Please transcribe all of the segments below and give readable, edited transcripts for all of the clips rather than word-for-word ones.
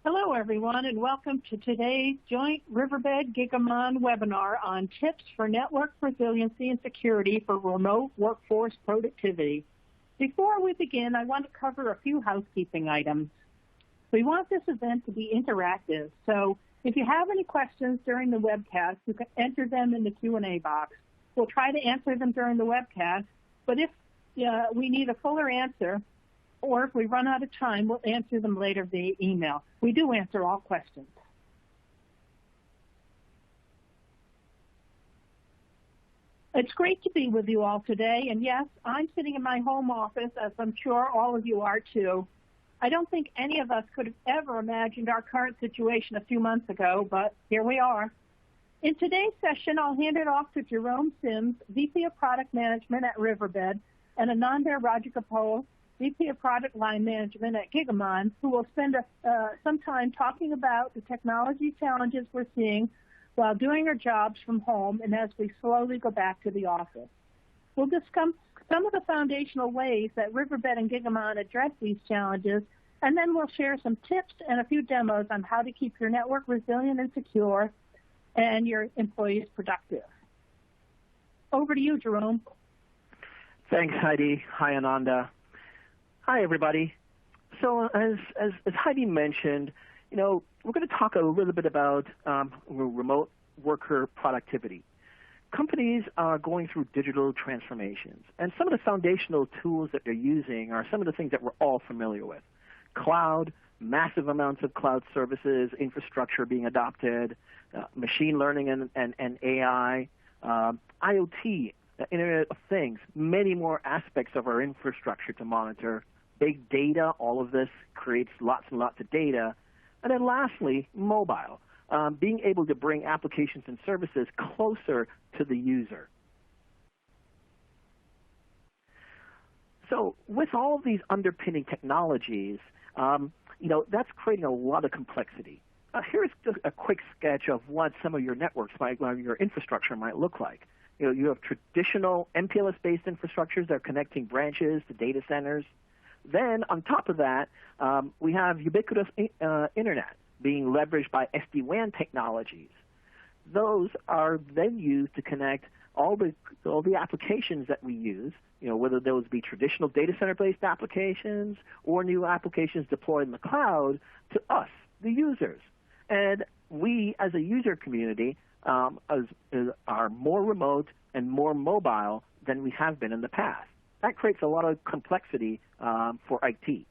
Hello, everyone, and welcome to today's joint Riverbed Gigamon webinar on tips for network resiliency and security for remote workforce productivity. Before we begin, I want to cover a few housekeeping items. We want this event to be interactive, so if you have any questions during the webcast, you can enter them in the Q&A box. We'll try to answer them during the webcast, but if we need a fuller answer, or if we run out of time, we'll answer them later via email. We do answer all questions. It's great to be with you all today, and yes, I'm sitting in my home office, as I'm sure all of you are too. I don't think any of us could have ever imagined our current situation a few months ago, but here we are. In today's session, I'll hand it off to Jerome Sims, VP of Product Management at Riverbed, and Ananda Rajagopal, VP of Product Line Management at Gigamon, who will spend some time talking about the technology challenges we're seeing while doing our jobs from home and as we slowly go back to the office. We'll discuss some of the foundational ways that Riverbed and Gigamon address these challenges, and then we'll share some tips and a few demos on how to keep your network resilient and secure and your employees productive. Over to you, Jerome. Thanks, Heidi. Hi, Ananda. Hi, everybody. So as Heidi mentioned, we're going to talk a little bit about remote worker productivity. Companies are going through digital transformations, and some of the foundational tools that they're using are some of the things that we're all familiar with. Cloud, massive amounts of cloud services, infrastructure being adopted, machine learning and AI, IoT, Internet of Things, many more aspects of our infrastructure to monitor. Big data, all of this creates lots and lots of data. And then lastly, mobile, being able to bring applications and services closer to the user. So with all of these underpinning technologies, that's creating a lot of complexity. Here's just a quick sketch of what some of your networks your infrastructure might look like. You have traditional MPLS-based infrastructures that are connecting branches to data centers. Then, on top of that, we have ubiquitous internet being leveraged by SD-WAN technologies. Those are then used to connect all the applications that we use, whether those be traditional data center-based applications or new applications deployed in the cloud, to us, the users. And we, as a user community, are more remote and more mobile than we have been in the past. That creates a lot of complexity for IT.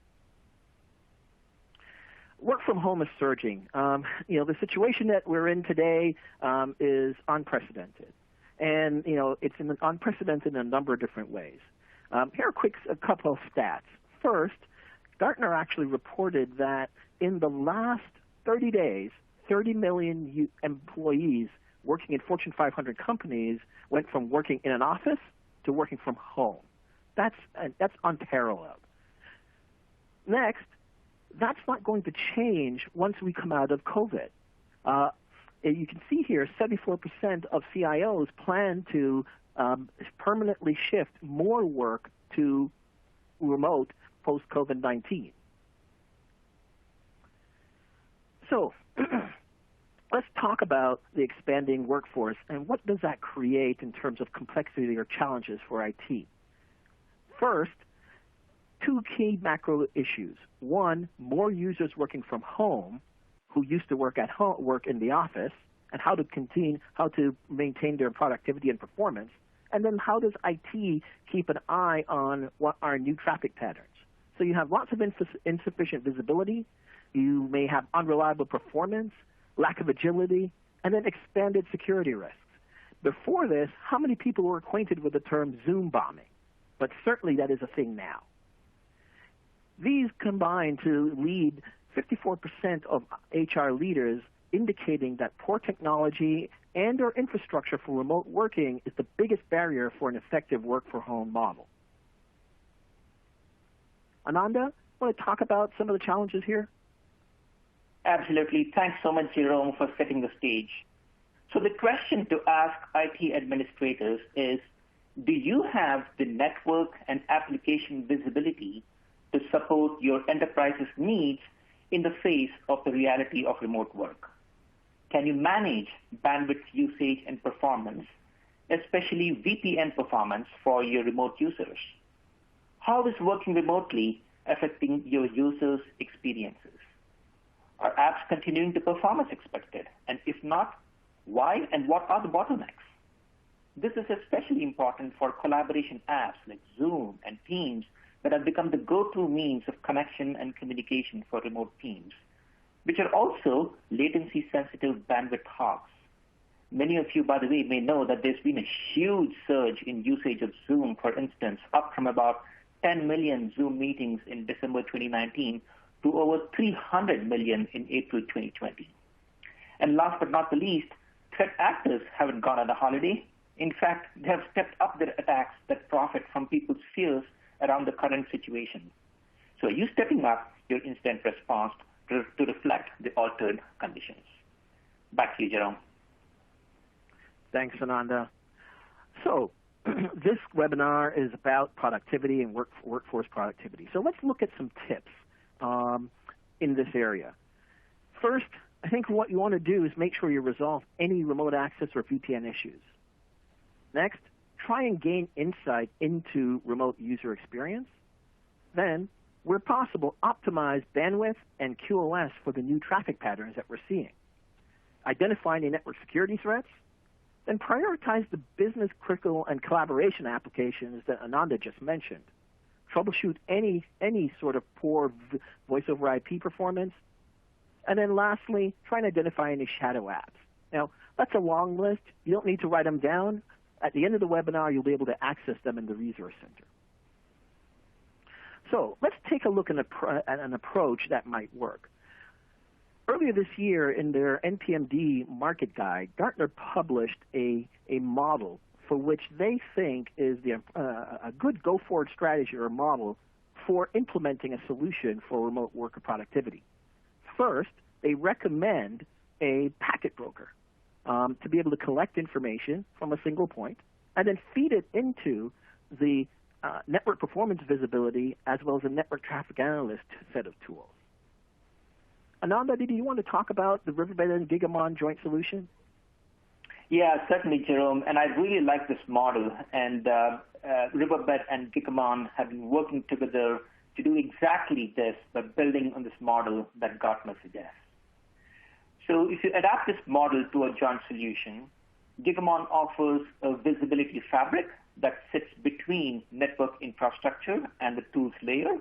Work from home is surging. The situation that we're in today is unprecedented. And, it's unprecedented in a number of different ways. Here are a couple of stats. First, Gartner actually reported that in the last 30 days, 30 million employees working in Fortune 500 companies went from working in an office to working from home. That's unparalleled. Next, that's not going to change once we come out of COVID. You can see here 74% of CIOs plan to permanently shift more work to remote post-COVID-19. So let's talk about the expanding workforce and what does that create in terms of complexity or challenges for IT. First, two key macro issues. One, more users working from home who used to work in the office, and how to maintain their productivity and performance. And then how does IT keep an eye on what are new traffic patterns? So you have lots of insufficient visibility. You may have unreliable performance, lack of agility, and then expanded security risks. Before this, how many people were acquainted with the term Zoom bombing? But certainly that is a thing now. These combine to lead 54% of HR leaders indicating that poor technology and or infrastructure for remote working is the biggest barrier for an effective work-from-home model. Ananda, want to talk about some of the challenges here? Absolutely. Thanks so much, Jerome, for setting the stage. So the question to ask IT administrators is, do you have the network and application visibility to support your enterprise's needs in the face of the reality of remote work? Can you manage bandwidth usage and performance, especially VPN performance for your remote users? How is working remotely affecting your users' experiences? Are apps continuing to perform as expected? And if not, why and what are the bottlenecks? This is especially important for collaboration apps like Zoom and Teams that have become the go-to means of connection and communication for remote teams, which are also latency-sensitive bandwidth hogs. Many of you, by the way, may know that there's been a huge surge in usage of Zoom, for instance, up from about 10 million Zoom meetings in December 2019 to over 300 million in April 2020. And last but not the least, threat actors haven't gone on a holiday. In fact, they have stepped up their attacks that profit from people's fears around the current situation. So are you stepping up your incident response to reflect the altered conditions? Back to you, Jerome. Thanks, Ananda. So this webinar is about productivity and workforce productivity. So let's look at some tips in this area. First, I think what you want to do is make sure you resolve any remote access or VPN issues. Next, try and gain insight into remote user experience. Then, where possible, optimize bandwidth and QoS for the new traffic patterns that we're seeing. Identify any network security threats. Then prioritize the business critical and collaboration applications that Ananda just mentioned. Troubleshoot any sort of poor voice over IP performance. And then lastly, try and identify any shadow apps. Now, that's a long list. You don't need to write them down. At the end of the webinar, you'll be able to access them in the Resource Center. So let's take a look at an approach that might work. Earlier this year, in their NPMD market guide, Gartner published a model for which they think is a good go-forward strategy or model for implementing a solution for remote worker productivity. First, they recommend a packet broker to be able to collect information from a single point and then feed it into the network performance visibility as well as a network traffic analyst set of tools. Ananda, did you want to talk about the Riverbed and Gigamon joint solution? Yeah, certainly, Jerome. And I really like this model. And Riverbed and Gigamon have been working together to do exactly this by building on this model that Gartner suggests. So if you adapt this model to a joint solution, Gigamon offers a visibility fabric that sits between network infrastructure and the tools layer.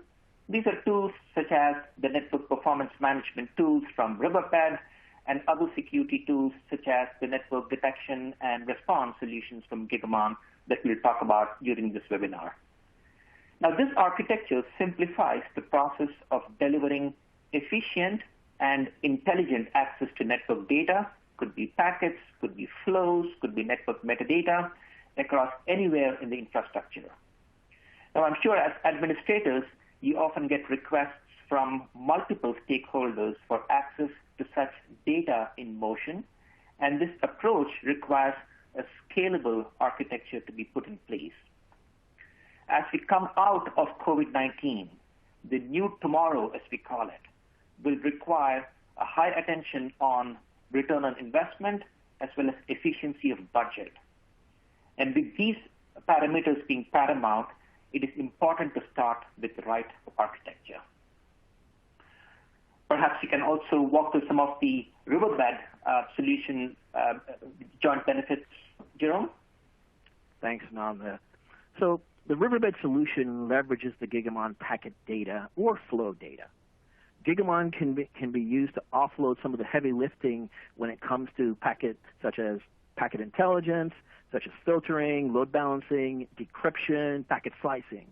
These are tools such as the network performance management tools from Riverbed and other security tools such as the network detection and response solutions from Gigamon that we'll talk about during this webinar. Now, this architecture simplifies the process of delivering efficient and intelligent access to network data, could be packets, could be flows, could be network metadata, across anywhere in the infrastructure. Now, I'm sure as administrators, you often get requests from multiple stakeholders for access to such data in motion, and this approach requires a scalable architecture to be put in place. As we come out of COVID-19, the new tomorrow, as we call it, will require a high attention on return on investment as well as efficiency of budget. And with these parameters being paramount, it is important to start with the right architecture. Perhaps you can also walk through some of the Riverbed solution joint benefits, Jerome? Thanks, Ananda. So the Riverbed solution leverages the Gigamon packet data or flow data. Gigamon can be used to offload some of the heavy lifting when it comes to packet, such as packet intelligence, such as filtering, load balancing, decryption, packet slicing.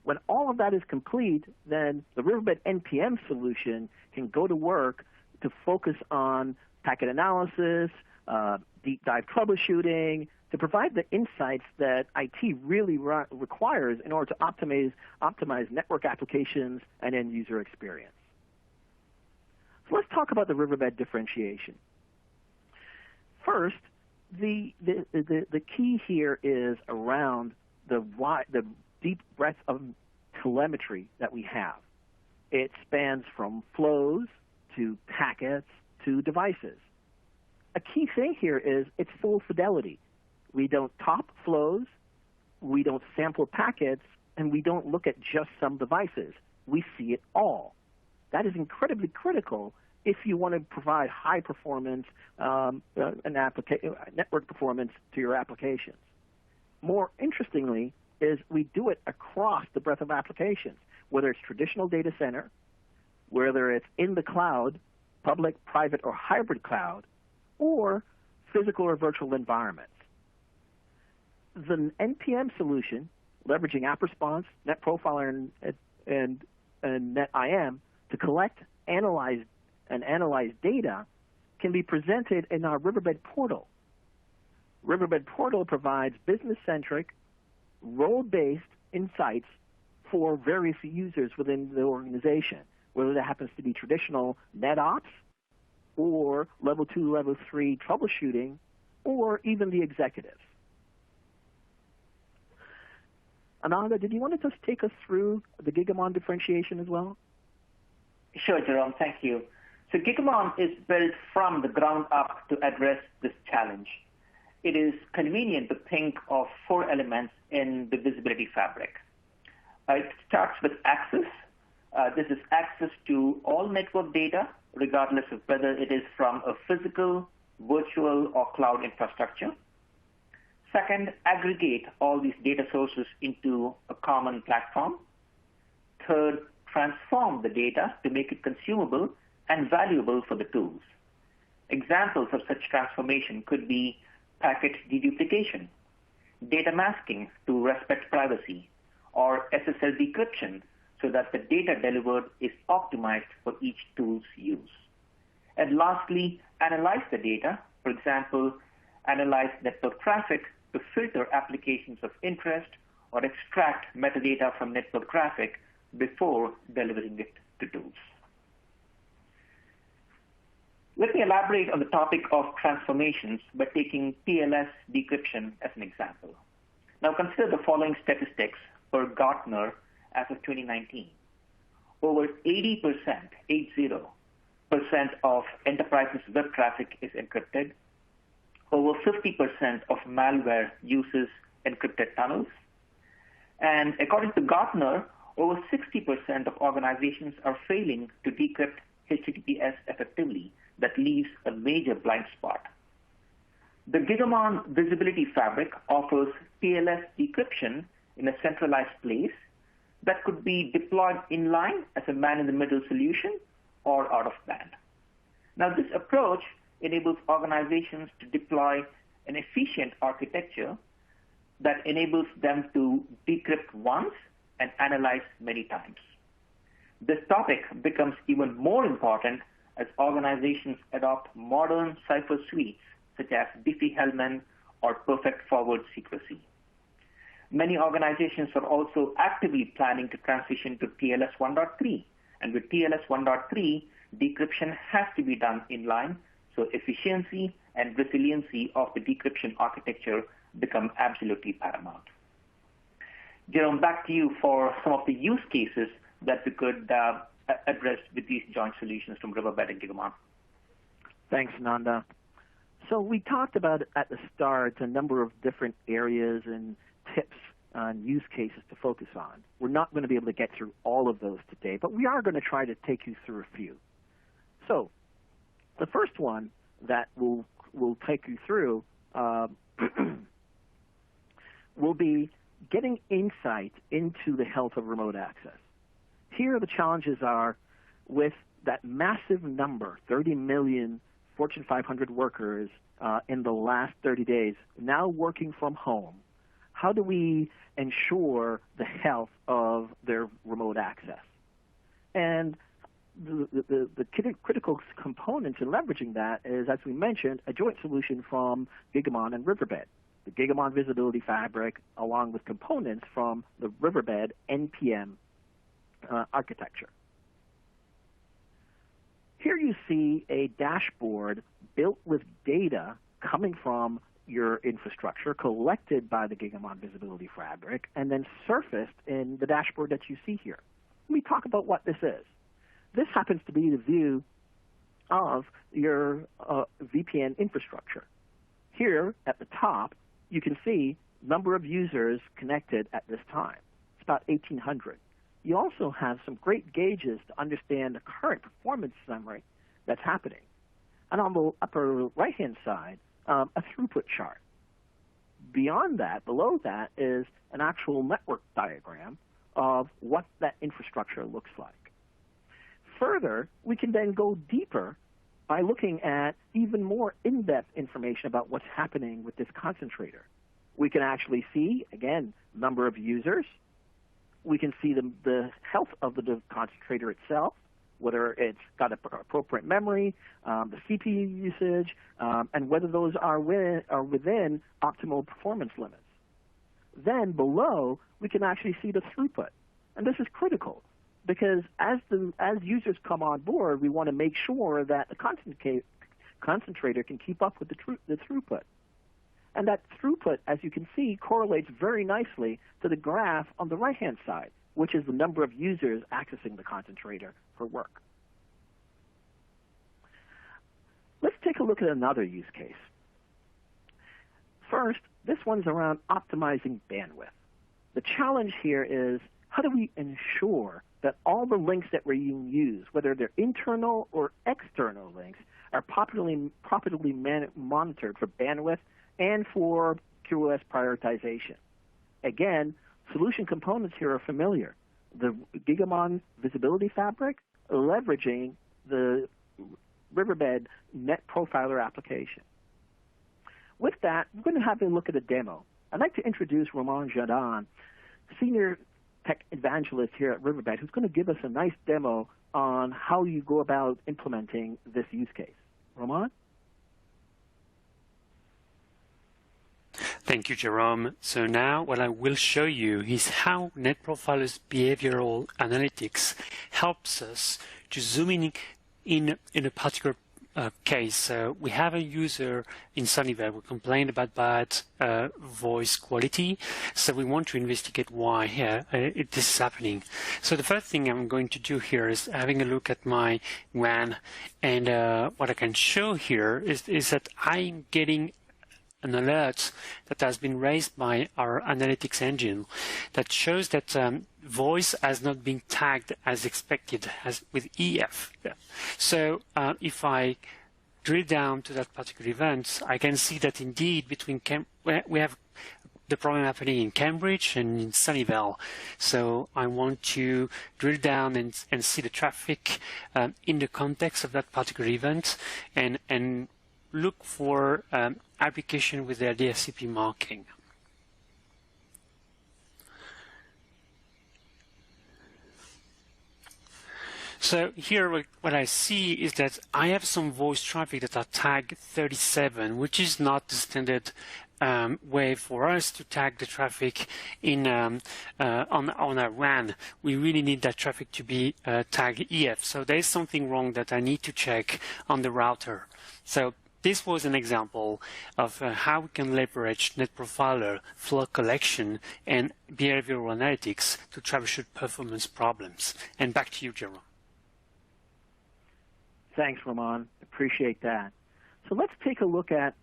When all of that is complete, then the Riverbed NPM solution can go to work to focus on packet analysis, deep dive troubleshooting, to provide the insights that IT really requires in order to optimize network applications and end user experience. So let's talk about the Riverbed differentiation. First, the key here is around the deep breadth of telemetry that we have. It spans from flows to packets to devices. A key thing here is it's full fidelity. We don't top flows, we don't sample packets, and we don't look at just some devices. We see it all. That is incredibly critical if you want to provide high performance network performance to your applications. More interestingly is we do it across the breadth of applications, whether it's traditional data center, whether it's in the cloud, public, private, or hybrid cloud, or physical or virtual environments. The NPM solution, leveraging App Response, Net Profiler, and NetIM to collect, analyze data, can be presented in our Riverbed portal. Riverbed portal provides business-centric, role-based insights for various users within the organization, whether that happens to be traditional NetOps or level 2, level 3 troubleshooting, or even the executives. Ananda, did you want to just take us through the Gigamon differentiation as well? Sure, Jerome, thank you. So Gigamon is built from the ground up to address this challenge. It is convenient to think of 4 elements in the visibility fabric. It starts with access. This is access to all network data, regardless of whether it is from a physical, virtual, or cloud infrastructure. Second, aggregate all these data sources into a common platform. Third, transform the data to make it consumable and valuable for the tools. Examples of such transformation could be packet deduplication, data masking to respect privacy, or SSL decryption so that the data delivered is optimized for each tool's use. And lastly, analyze the data. For example, analyze network traffic to filter applications of interest or extract metadata from network traffic before delivering it to tools. Let me elaborate on the topic of transformations by taking TLS decryption as an example. Now consider the following statistics per Gartner as of 2019. Over 80% of enterprises' web traffic is encrypted. Over 50% of malware uses encrypted tunnels. And according to Gartner, over 60% of organizations are failing to decrypt HTTPS effectively. That leaves a major blind spot. The Gigamon Visibility Fabric offers TLS decryption in a centralized place that could be deployed inline as a man-in-the-middle solution or out of band. Now, this approach enables organizations to deploy an efficient architecture that enables them to decrypt once and analyze many times. This topic becomes even more important as organizations adopt modern cipher suites such as Diffie-Hellman or Perfect Forward Secrecy. Many organizations are also actively planning to transition to TLS 1.3, and with TLS 1.3, decryption has to be done inline, so efficiency and resiliency of the decryption architecture become absolutely paramount. Jerome, back to you for some of the use cases that we could address with these joint solutions from Riverbed and Gigamon. Thanks, Nanda. So we talked about at the start a number of different areas and tips on use cases to focus on. We're not going to be able to get through all of those today, but we are going to try to take you through a few. So the first one that we'll take you through will be getting insight into the health of remote access. Here the challenges are with that massive number, 30 million Fortune 500 workers in the last 30 days, now working from home. How do we ensure the health of their remote access? And the critical components in leveraging that is, as we mentioned, a joint solution from Gigamon and Riverbed. The Gigamon Visibility Fabric, along with components from the Riverbed NPM architecture. Here you see a dashboard built with data coming from your infrastructure, collected by the Gigamon Visibility Fabric, and then surfaced in the dashboard that you see here. Let me talk about what this is. this happens to be the view of your VPN infrastructure. Here at the top, you can see number of users connected at this time. It's about 1,800. You also have some great gauges to understand the current performance summary that's happening. And on the upper right-hand side, a throughput chart. Beyond that, below that, is an actual network diagram of what that infrastructure looks like. Further, we can then go deeper by looking at even more in-depth information about what's happening with this concentrator. We can actually see, again, number of users. We can see the health of the concentrator itself, whether it's got appropriate memory, the CPU usage, and whether those are within optimal performance limits. Then below, we can actually see the throughput. And this is critical because as users come on board, we want to make sure that the concentrator can keep up with the throughput. And that throughput, as you can see, correlates very nicely to the graph on the right-hand side, which is the number of users accessing the concentrator for work. Let's take a look at another use case. First, this one's around optimizing bandwidth. The challenge here is, how do we ensure that all the links that we use, whether they're internal or external links, are properly monitored for bandwidth and for QoS prioritization? Again, solution components here are familiar. The Gigamon Visibility Fabric, leveraging the Riverbed Net Profiler application. With that, we're going to have a look at a demo. I'd like to introduce Roman Jardin, Senior Tech Evangelist here at Riverbed, who's going to give us a nice demo on how you go about implementing this use case. Roman? Thank you, Jerome. So now what I will show you is how NetProfiler's behavioral analytics helps us to zoom in a particular case. We have a user in Sunnyvale who complained about bad voice quality, so we want to investigate why this is happening. So the first thing I'm going to do here is having a look at my WAN, and what I can show here is that I'm getting an alert that has been raised by our analytics engine that shows that voice has not been tagged as expected with EF. So if I drill down to that particular event, I can see that indeed between we have the problem happening in Cambridge and in Sunnyvale. So I want to drill down and see the traffic in the context of that particular event and look for application with their DHCP marking. So here what I see is that I have some voice traffic that are tag 37, which is not the standard way for us to tag the traffic in on our WAN. We really need that traffic to be tag EF. So there is something wrong that I need to check on the router. So this was an example of how we can leverage NetProfiler flow collection and behavioral analytics to troubleshoot performance problems. And back to you, Jerome. Thanks, Roman. Appreciate that. So let's take a look at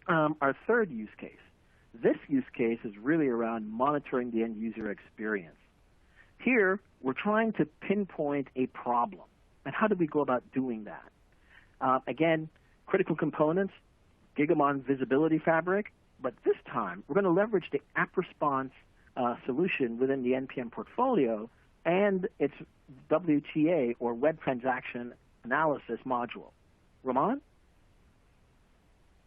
our third use case. This use case is really around monitoring the end user experience. Here, we're trying to pinpoint a problem. And how do we go about doing that? Again, critical components, Gigamon Visibility Fabric, but this time we're going to leverage the app response solution within the NPM portfolio and its WTA, or Web Transaction Analysis module. Roman?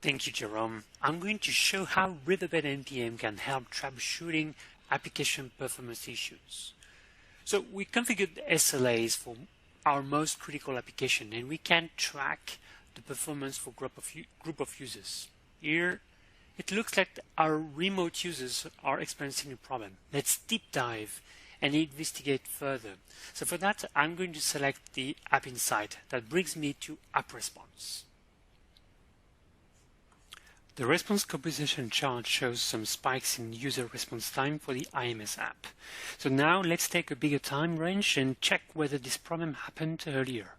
Thank you, Jerome. I'm going to show how Riverbed NPM can help troubleshooting application performance issues. So we configured SLAs for our most critical application, and we can track the performance for group of users. Here, it looks like our remote users are experiencing a problem. Let's deep dive and investigate further. So for that, I'm going to select the App Insight. That brings me to App Response. The response composition chart shows some spikes in user response time for the IMS app. So now let's take a bigger time range and check whether this problem happened earlier.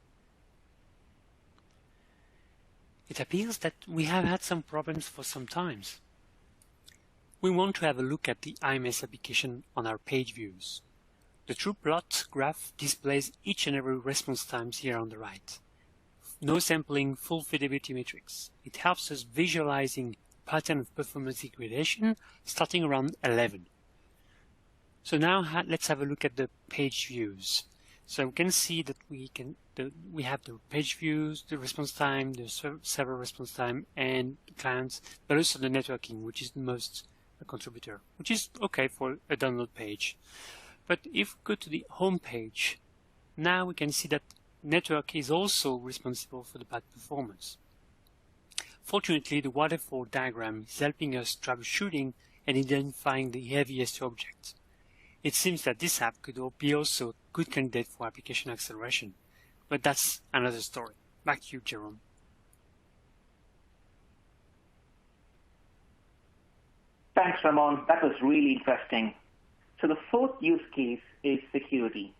It appears that we have had some problems for some time. We want to have a look at the IMS application on our page views. The true plot graph displays each and every response times here on the right. No sampling, full fidelity metrics. It helps us visualizing pattern of performance degradation starting around 11. So now let's have a look at the page views. So we can see that we have the page views, the response time, the server response time, and the clients, but also the networking, which is the most contributor, which is okay for a download page. But if we go to the home page, now we can see that network is also responsible for the bad performance. Fortunately, the waterfall diagram is helping us troubleshooting and identifying the heaviest objects. It seems that this app could be also a good candidate for application acceleration, but that's another story. Back to you, Jerome. Thanks, Ramon. That was really interesting. So the fourth use case is security.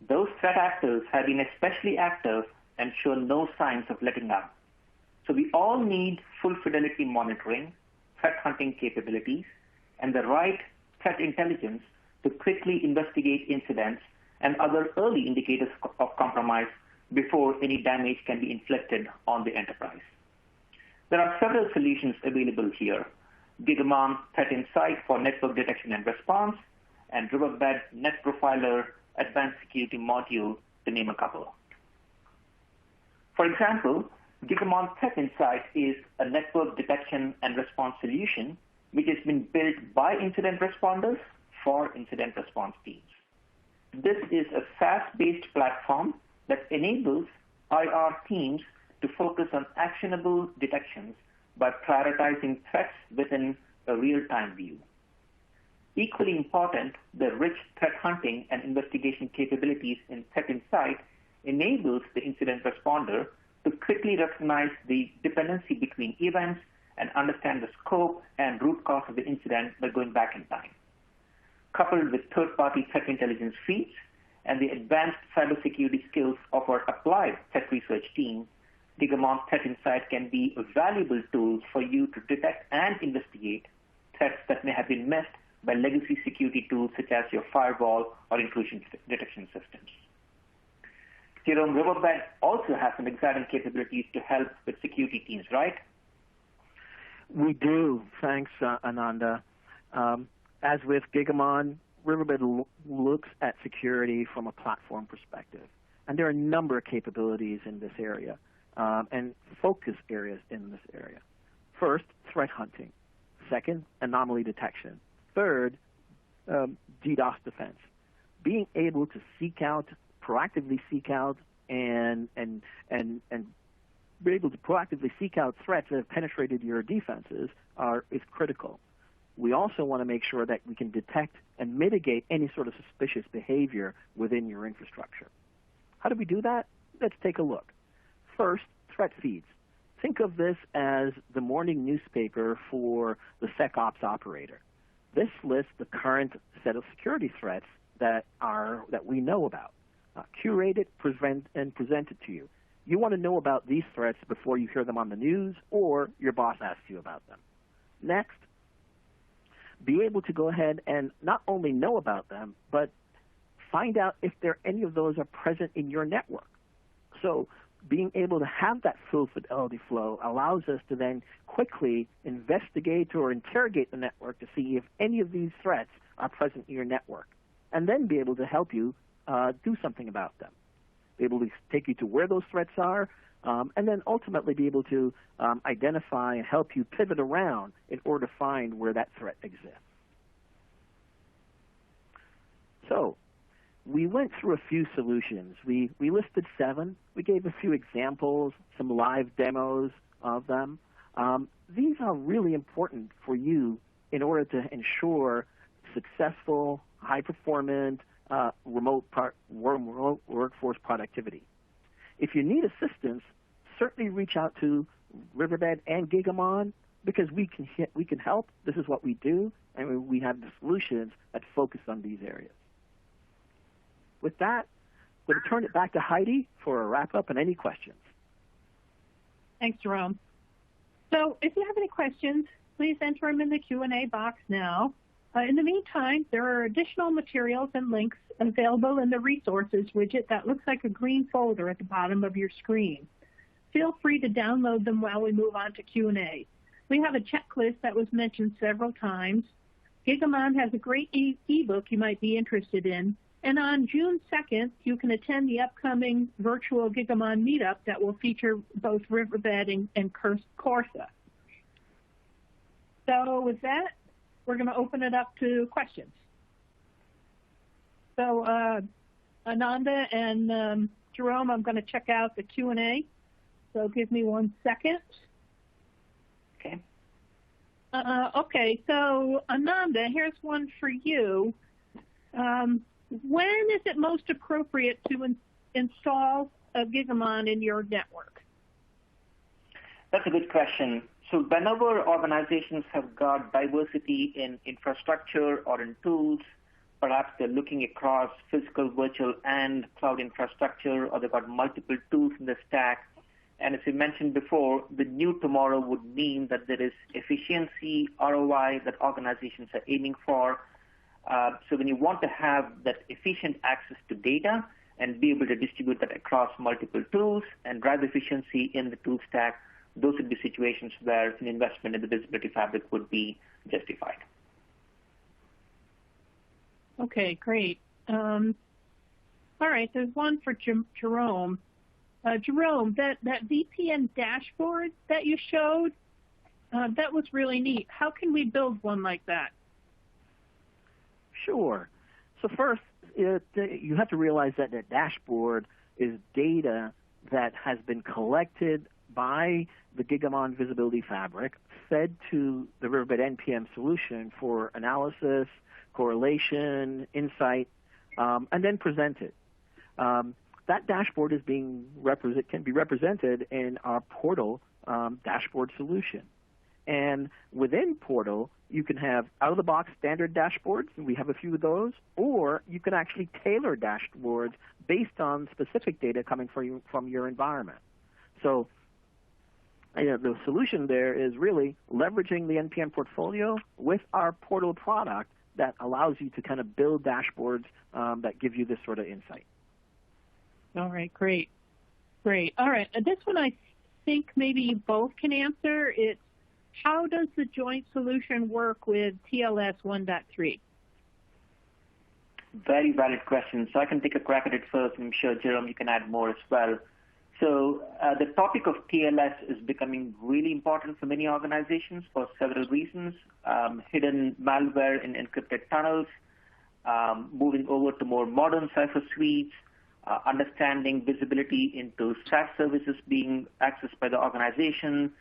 Those threat actors have been especially active and show no signs of letting up. So we all need full fidelity monitoring, threat hunting capabilities, and the right threat intelligence to quickly investigate incidents and other early indicators of compromise before any damage can be inflicted on the enterprise. There are several solutions available here: Gigamon SetInsight for network detection and response, and Riverbed Net Profiler Advanced Security Module, to name a couple. For example, Gigamon SetInsight is a network detection and response solution which has been built by incident responders for incident response teams. This is a SaaS-based platform that enables IR teams to focus on actionable detections by prioritizing threats within a real-time view. Equally important, the rich threat hunting and investigation capabilities in SetInsight enables the incident responder to quickly recognize the dependency between events and understand the scope and root cause of the incident by going back in time. Coupled with third-party threat intelligence feeds and the advanced cybersecurity skills of our applied threat research team, Gigamon SetInsight can be a valuable tool for you to detect and investigate threats that may have been missed by legacy security tools such as your firewall or intrusion detection systems. Theorem Riverbed also has some exciting capabilities to help with security teams, right? We do. Thanks, Ananda. As with Gigamon, Riverbed looks at security from a platform perspective. And there are a number of capabilities in this area and focus areas in this area. First, threat hunting. Second, anomaly detection. Third, DDoS defense. Being able to proactively seek out and be able to proactively seek out threats that have penetrated your defenses is critical. We also want to make sure that we can detect and mitigate any sort of suspicious behavior within your infrastructure. How do we do that? Let's take a look. First, threat feeds. Think of this as the morning newspaper for the SecOps operator. This lists the current set of security threats that we know about, curated, and presented to you. You want to know about these threats before you hear them on the news or your boss asks you about them. Next, be able to go ahead and not only know about them, but find out if any of those are present in your network. So being able to have that full fidelity flow allows us to then quickly investigate or interrogate the network to see if any of these threats are present in your network, and then be able to help you do something about them. Be able to take you to where those threats are, and then ultimately be able to identify and help you pivot around in order to find where that threat exists. So we went through a few solutions. We listed 7. We gave a few examples, some live demos of them. These are really important for you in order to ensure successful, high-performant, remote workforce productivity. If you need assistance, certainly reach out to Riverbed and Gigamon. because we can help. This is what we do, and we have the solutions that focus on these areas. With that, I'm going to turn it back to Heidi for a wrap-up and any questions. Thanks, Jerome. So if you have any questions, please enter them in the Q&A box now. In the meantime, there are additional materials and links available in the resources widget that looks like a green folder at the bottom of your screen. Feel free to download them while we move on to Q&A. We have a checklist that was mentioned several times. Gigamon has a great ebook you might be interested in. And on June 2nd, you can attend the upcoming virtual Gigamon meetup that will feature both Riverbed and Corsa. So with that, we're going to open it up to questions. So Ananda and Jerome, I'm going to check out the Q&A. So give me 1 second. Okay. Okay, so Ananda, here's one for you. When is it most appropriate to install a Gigamon in your network? That's a good question. So whenever organizations have got diversity in infrastructure or in tools, perhaps they're looking across physical, virtual, and cloud infrastructure, or they've got multiple tools in the stack. And as we mentioned before, the new tomorrow would mean that there is efficiency, ROI that organizations are aiming for. So when you want to have that efficient access to data and be able to distribute that across multiple tools and drive efficiency in the tool stack, those would be situations where an investment in the visibility fabric would be justified. Okay, great. All right, there's one for Jerome. Jerome, that VPN dashboard that you showed, that was really neat. How can we build one like that? Sure. So first, you have to realize that the dashboard is data that has been collected by the Gigamon Visibility Fabric, fed to the Riverbed NPM solution for analysis, correlation, insight, and then presented. That dashboard can be represented in our portal dashboard solution. And within Portal, you can have out-of-the-box standard dashboards, and we have a few of those, or you can actually tailor dashboards based on specific data coming from your environment. So the solution there is really leveraging the NPM portfolio with our Portal product that allows you to kind of build dashboards that give you this sort of insight. All right, great. Great. All right, this one I think maybe you both can answer. It's how does the joint solution work with TLS 1.3? Very valid question. So I can take a crack at it first, and I'm sure, Jerome, you can add more as well. So the topic of TLS is becoming really important for many organizations for several reasons. Hidden malware in encrypted tunnels, moving over to more modern cipher suites, understanding visibility into SaaS services being accessed by the organization,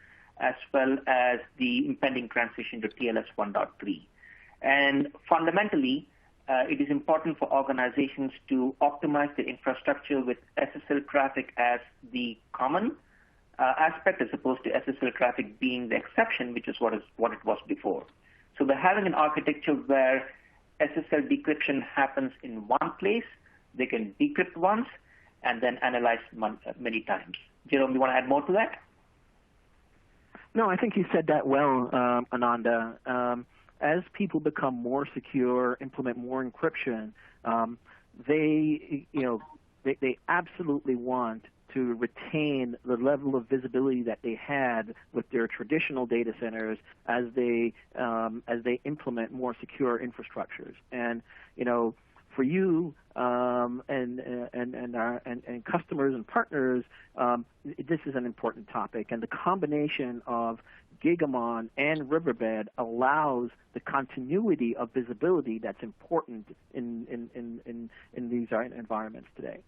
as well as the impending transition to TLS 1.3. And fundamentally, it is important for organizations to optimize the infrastructure with SSL traffic as the common aspect, as opposed to SSL traffic being the exception, which is what it was before. So by having an architecture where SSL decryption happens in one place, they can decrypt once and then analyze many times. Jerome, you want to add more to that? No, I think you said that well, Ananda. As people become more secure, implement more encryption, they absolutely want to retain the level of visibility that they had with their traditional data centers as they implement more secure infrastructures. And for you and customers and partners, this is an important topic. And the combination of Gigamon and Riverbed allows the continuity of visibility that's important in these environments today.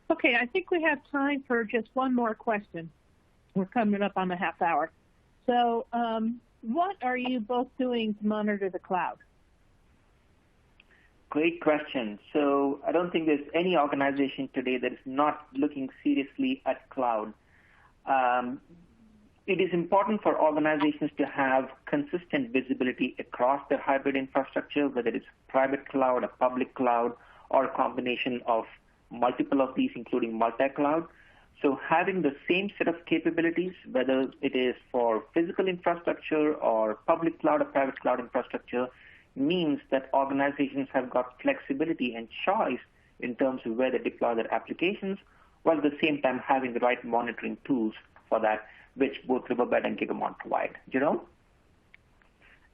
Okay, I think we have time for just one more question. We're coming up on the half hour. So what are you both doing to monitor the cloud? Great question. So I don't think there's any organization today that is not looking seriously at cloud. it is important for organizations to have consistent visibility across their hybrid infrastructure, whether it's private cloud, a public cloud, or a combination of multiple of these, including multi-cloud. So having the same set of capabilities, whether it is for physical infrastructure or public cloud or private cloud infrastructure, means that organizations have got flexibility and choice in terms of where they deploy their applications, while at the same time having the right monitoring tools for that, which both Riverbed and Gigamon provide. Jerome?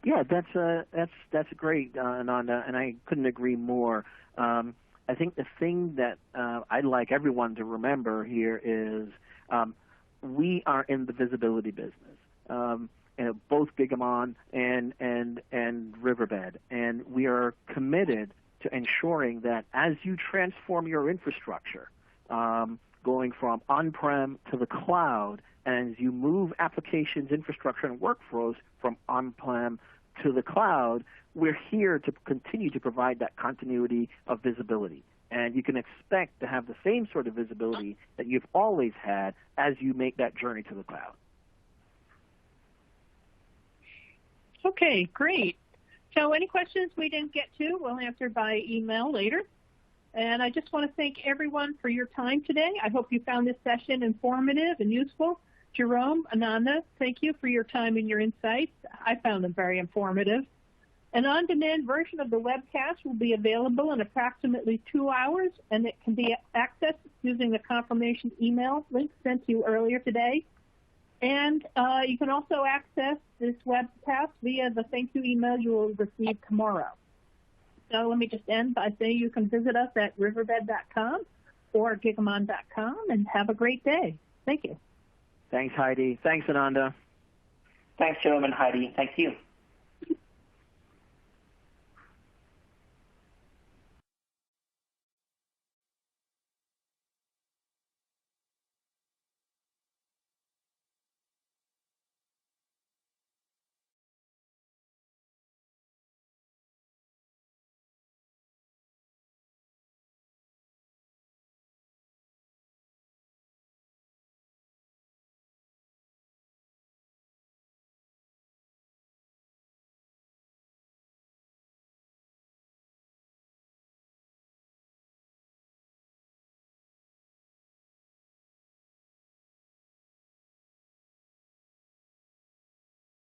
Yeah, that's great, Ananda, and I couldn't agree more. I think the thing that I'd like everyone to remember here is we are in the visibility business, both Gigamon and Riverbed, and we are committed to ensuring that as you transform your infrastructure, going from on-prem to the cloud, and as you move applications, infrastructure, and workflows from on-prem to the cloud, we're here to continue to provide that continuity of visibility. And you can expect to have the same sort of visibility that you've always had as you make that journey to the cloud. Okay, great. So any questions we didn't get to, we'll answer by email later. And I just want to thank everyone for your time today. I hope you found this session informative and useful. Jerome, Ananda, thank you for your time and your insights. I found them very informative. An on-demand version of the webcast will be available in approximately 2 hours, and it can be accessed using the confirmation email link sent to you earlier today. And you can also access this webcast via the thank you email you will receive tomorrow. So let me just end by saying you can visit us at riverbed.com or gigamon.com and have a great day. Thank you. Thanks, Heidi. Thanks, Ananda. Thanks, Jerome and Heidi. Thank you.